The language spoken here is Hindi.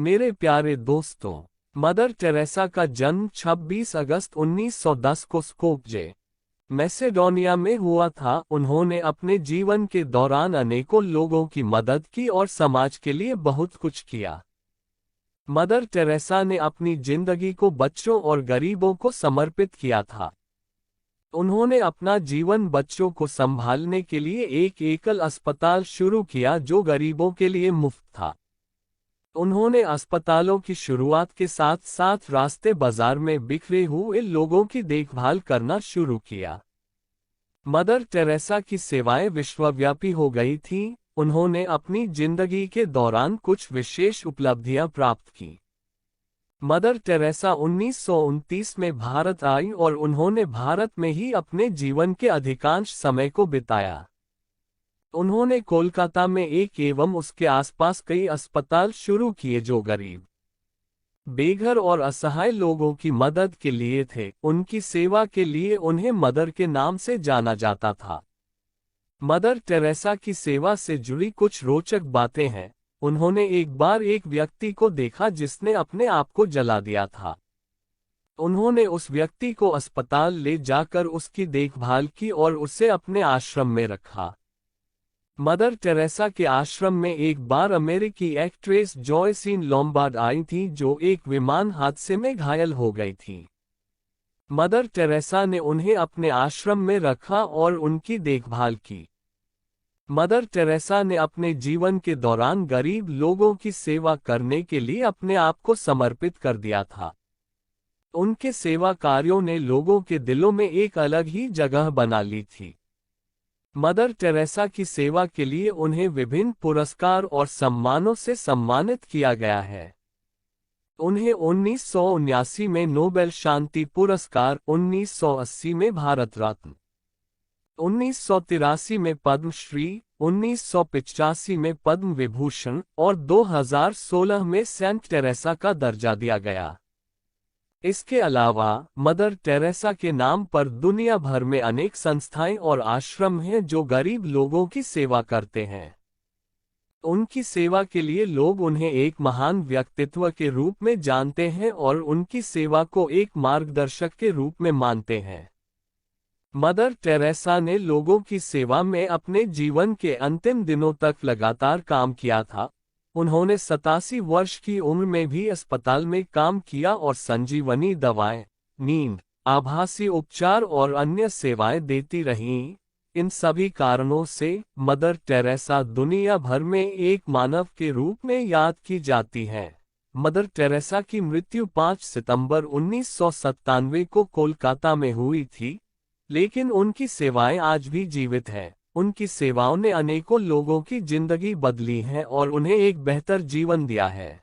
मेरे प्यारे दोस्तों, मदर टेरेसा का जन्म 26 अगस्त 1910 को स्कोप्जे, मैसेडोनिया में हुआ था। उन्होंने अपने जीवन के दौरान अनेकों लोगों की मदद की और समाज के लिए बहुत कुछ किया। मदर टेरेसा ने अपनी जिंदगी को बच्चों और गरीबों को समर्पित किया था। उन्होंने अपना जीवन बच्चों को संभालने के लिए एक एकल अस्पताल शुरू किया जो गरीबों के लिए मुफ्त था। उन्होंने अस्पतालों की शुरुआत के साथ साथ रास्ते बाजार में बिखरे हुए लोगों की देखभाल करना शुरू किया। मदर टेरेसा की सेवाएं विश्वव्यापी हो गई थीं। उन्होंने अपनी जिंदगी के दौरान कुछ विशेष उपलब्धियां प्राप्त की। मदर टेरेसा 1929 में भारत आई और उन्होंने भारत में ही अपने जीवन के अधिकांश समय को बिताया। उन्होंने कोलकाता में एक एवं उसके आसपास कई अस्पताल शुरू किए जो गरीब, बेघर और असहाय लोगों की मदद के लिए थे। उनकी सेवा के लिए उन्हें मदर के नाम से जाना जाता था। मदर टेरेसा की सेवा से जुड़ी कुछ रोचक बातें हैं। उन्होंने एक बार एक व्यक्ति को देखा जिसने अपने आप को जला दिया था। उन्होंने उस व्यक्ति को अस्पताल ले जाकर उसकी देखभाल की और उसे अपने आश्रम में रखा। मदर टेरेसा के आश्रम में एक बार अमेरिकी एक्ट्रेस जॉयसीन लोम्बार्ड आई थी जो एक विमान हादसे में घायल हो गई थी। मदर टेरेसा ने उन्हें अपने आश्रम में रखा और उनकी देखभाल की। मदर टेरेसा ने अपने जीवन के दौरान गरीब लोगों की सेवा करने के लिए अपने आप को समर्पित कर दिया था। उनके सेवा कार्यों ने लोगों के दिलों में एक अलग ही जगह बना ली थी। मदर टेरेसा की सेवा के लिए उन्हें विभिन्न पुरस्कार और सम्मानों से सम्मानित किया गया है। उन्हें 1979 में नोबेल शांति पुरस्कार, 1980 में भारत रत्न, 1983 में पद्मश्री, 1985 में पद्म विभूषण और 2016 में सेंट टेरेसा का दर्जा दिया गया। इसके अलावा मदर टेरेसा के नाम पर दुनिया भर में अनेक संस्थाएं और आश्रम हैं जो गरीब लोगों की सेवा करते हैं। उनकी सेवा के लिए लोग उन्हें एक महान व्यक्तित्व के रूप में जानते हैं और उनकी सेवा को एक मार्गदर्शक के रूप में मानते हैं। मदर टेरेसा ने लोगों की सेवा में अपने जीवन के अंतिम दिनों तक लगातार काम किया था। उन्होंने 87 वर्ष की उम्र में भी अस्पताल में काम किया और संजीवनी दवाएं, नींद, आभासी उपचार और अन्य सेवाएं देती रहीं। इन सभी कारणों से मदर टेरेसा दुनिया भर में एक मानव के रूप में याद की जाती हैं। मदर टेरेसा की मृत्यु 5 सितंबर 1997 को कोलकाता में हुई थी, लेकिन उनकी सेवाएं आज भी जीवित हैं। उनकी सेवाओं ने अनेकों लोगों की जिंदगी बदली है और उन्हें एक बेहतर जीवन दिया है।